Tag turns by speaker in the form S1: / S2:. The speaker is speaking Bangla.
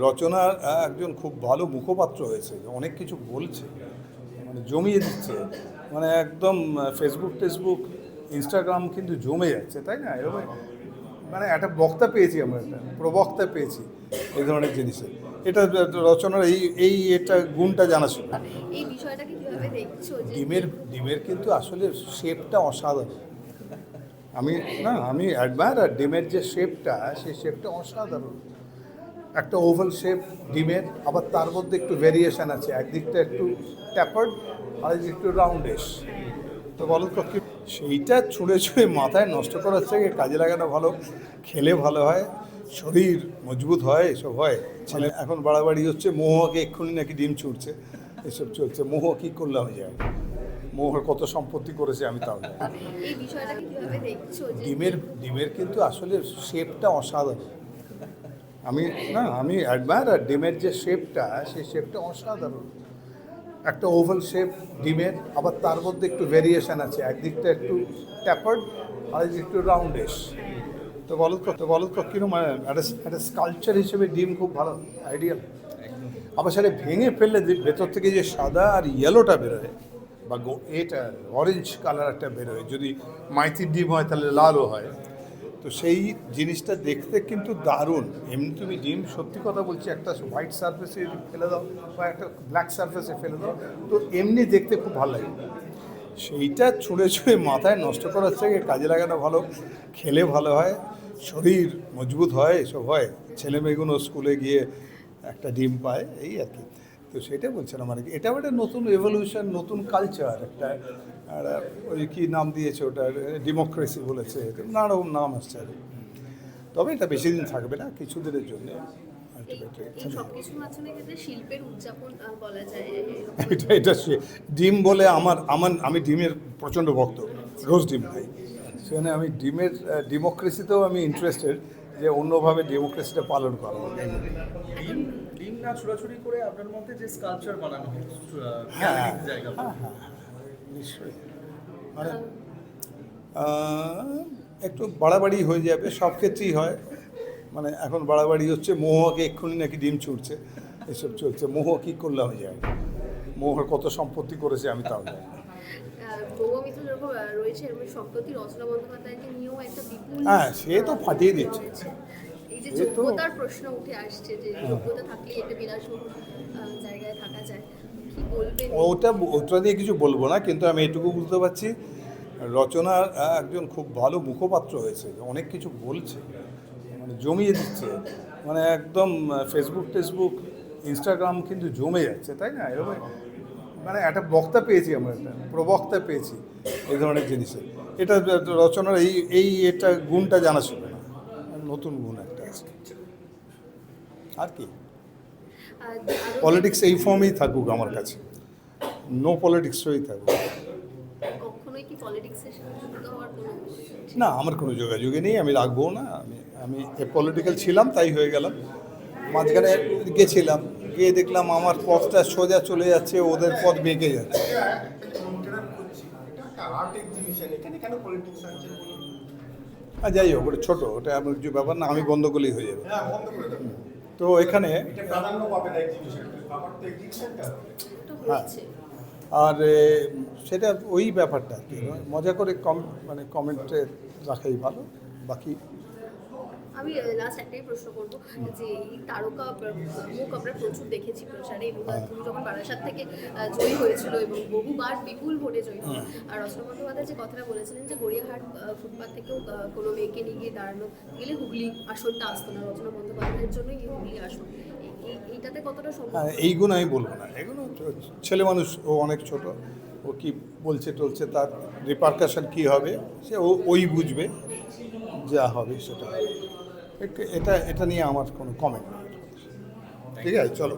S1: রচনার একজন খুব ভালো মুখপাত্র হয়েছে, অনেক কিছু বলছে, মানে জমিয়ে দিচ্ছে, মানে একদম ফেসবুক ইনস্টাগ্রাম কিন্তু জমে যাচ্ছে, তাই না? এরকম মানে একটা বক্তা পেয়েছি, আমরা একটা প্রবক্তা পেয়েছি এই ধরনের জিনিসে। এটা রচনার এটা গুণটা জানা ছিল।
S2: এই বিষয়টাকে কিভাবে দেখছো যে
S1: ডিমের কিন্তু আসলে শেপটা অসাধারণ। আমি অ্যাডমায়ার, আর ডিমের যে শেপটা, সেই শেপটা অসাধারণ। একটা ওভাল শেপ ডিমের, আবার তার মধ্যে একটু ভেরিয়েশন আছে, একদিকটা একটু ট্যাপার্ড আর একটু রাউন্ডিশ। তো বলো তো কি, সেইটা ছুঁড়ে ছুঁড়ে মাথায় নষ্ট করার থেকে কাজে লাগানো ভালো। খেলে ভালো হয়, শরীর মজবুত হয়, এসব হয়। ছেলে এখন বাড়াবাড়ি হচ্ছে, মহুয়াকে এক্ষুনি নাকি ডিম ছুটছে, এসব চলছে। মহুয়া কী করলাম যায়, মহুয়ার কত সম্পত্তি করেছে আমি তাও জানি।
S2: এই বিষয়টাকে কিভাবে দেখছো যে
S1: ডিমের কিন্তু আসলে শেপটা অসাধারণ। আমি অ্যাডমায়ার, আর ডিমের যে শেপটা, সেই শেপটা অসাধারণ। একটা ওভাল শেপ ডিমের, আবার তার মধ্যে একটু ভেরিয়েশন আছে, একদিকটা একটু ট্যাপার্ড আর একটু রাউন্ডিশ। তো বলো তো কিরকম একটা স্কাল্পচার হিসেবে ডিম খুব ভালো আইডিয়াল। আবার সেটা ভেঙে ফেললে যে ভেতর থেকে যে সাদা আর ইয়েলোটা বেরোয়, বা এটা অরেঞ্জ কালার একটা বেরোয়, যদি মাইতির ডিম হয় তাহলে লালও হয়। তো সেই জিনিসটা দেখতে কিন্তু দারুণ। এমনি তুমি ডিম, সত্যি কথা বলছি, একটা হোয়াইট সারফেসে ফেলে দাও বা একটা ব্ল্যাক সারফেসে ফেলে দাও, তো এমনি দেখতে খুব ভালো লাগে। সেইটা ছুঁড়ে ছুঁড়ে মাথায় নষ্ট করার থেকে কাজে লাগানো ভালো। খেলে ভালো হয়, শরীর মজবুত হয়, এসব হয়। ছেলে মেয়েগুলো স্কুলে গিয়ে একটা ডিম পায়, এই আর কি। তো সেটা বলছিলাম আর কি, এটাও একটা নতুন এভলিউশন, নতুন কালচার একটা। আর ওই কী নাম দিয়েছে ওটা, ডেমোক্রেসি বলেছে, নানা রকম নাম আসছে আর কি। তবে এটা বেশি দিন থাকবে না, কিছু দিনের জন্য।
S2: এই সবকিছুর মাঝখানে ক্ষেত্রে শিল্পের উদযাপন বলা যায়
S1: এটা ডিম বলে আমি ডিমের প্রচণ্ড ভক্ত, রোজ ডিম খাই। সেখানে আমি ডিমের ডেমোক্রেসিতেও আমি ইন্টারেস্টেড, যে অন্যভাবে ডেমোক্রেসিটা পালন করা।
S3: ডিম ডিম না ছোড়াছুড়ি করে আপনার মধ্যে যে স্কাল্পচার বানানো হয়
S1: হ্যাঁ
S3: গ্যালারির জায়গা
S1: নিশ্চয়ই, মানে একটু বাড়াবাড়ি হয়ে যাবে, সব ক্ষেত্রেই হয়। মানে এখন বাড়াবাড়ি হচ্ছে, মহুয়াকে এক্ষুনি নাকি ডিম ছুটছে, এসব চলছে। মহুয়া কী করলাম যায়, মহুয়ার কত সম্পত্তি করেছে আমি তাও জানি।
S2: বৌমা মিত্র যেরকম রয়েছে, এরকম সম্প্রতি রচনা বন্দ্যোপাধ্যায়কে নিয়েও একটা বিপুল
S1: হ্যাঁ, সে তো ফাটিয়ে দিচ্ছে।
S2: এই যে
S1: সে তো
S2: যোগ্যতার প্রশ্ন উঠে আসছে, যে যোগ্যতা থাকলে একটা বিলাসবহুল জায়গায় থাকা যায়, কি বলবেন?
S1: ওটা দিয়ে কিছু বলবো না, কিন্তু আমি এটুকু বুঝতে পারছি, রচনার একজন খুব ভালো মুখপাত্র হয়েছে, অনেক কিছু বলছে, মানে জমিয়ে দিচ্ছে, মানে একদম ফেসবুক ইনস্টাগ্রাম কিন্তু জমে যাচ্ছে, তাই না? এরকম মানে একটা বক্তা পেয়েছি, আমরা একটা প্রবক্তা পেয়েছি এই ধরনের জিনিসে। এটা রচনার এটা গুণটা জানা ছিল না, নতুন গুণ একটা আছে। আর কি, পলিটিক্স এই ফর্মেই থাকুক আমার কাছে, নো পলিটিক্সই থাকুক।
S2: কখনোই কি পলিটিক্সের সাথে যুক্ত হওয়ার কোনো
S1: না, আমার কোনো যোগাযোগই নেই, আমি রাখবো না। আমি পলিটিক্যাল ছিলাম, তাই হয়ে গেলাম। মাঝখানে গেছিলাম, গিয়ে দেখলাম আমার পথটা সোজা চলে যাচ্ছে, ওদের পথ বেঁকে যাচ্ছে। আর যাই হোক, ওটা ছোটো, ওটা আমার কিছু ব্যাপার না, আমি বন্ধ করলেই হয়ে যাবে। তো এখানে হ্যাঁ,
S2: হচ্ছে?
S1: আর সেটা ওই ব্যাপারটা আর কি, মজা করে মানে কমেন্টে রাখাই ভালো। বাকি
S2: আমি লাস্ট একটাই প্রশ্ন করবো, যে এই তারকা মুখ আমরা প্রচুর দেখেছি প্রচারে, এবং তুমি যখন বারাসাত থেকে জয়ী হয়েছিল এবং বহুবার বিপুল ভোটে জয়ী হয়, আর রচনা বন্দ্যোপাধ্যায় যে কথাটা বলেছিলেন যে গড়িয়াহাট ফুটপাথ থেকেও কোনো মেয়েকে নিয়ে গিয়ে দাঁড়ানো গেলে হুগলি আসনটা আসতো না, রচনা বন্দ্যোপাধ্যায়ের জন্যই এই হুগলি আসন, এইটাতে কতটা সম্ভব?
S1: এই গুণ আমি বলবো না, এগুলো ছেলে মানুষ, ও অনেক ছোট, ও কি বলছে টলছে, তার রিপারকাশন কী হবে সে ওই বুঝবে, যা হবে সেটা। এটা নিয়ে আমার কোনো কমেন্ট নেই। ঠিক আছে, চলো।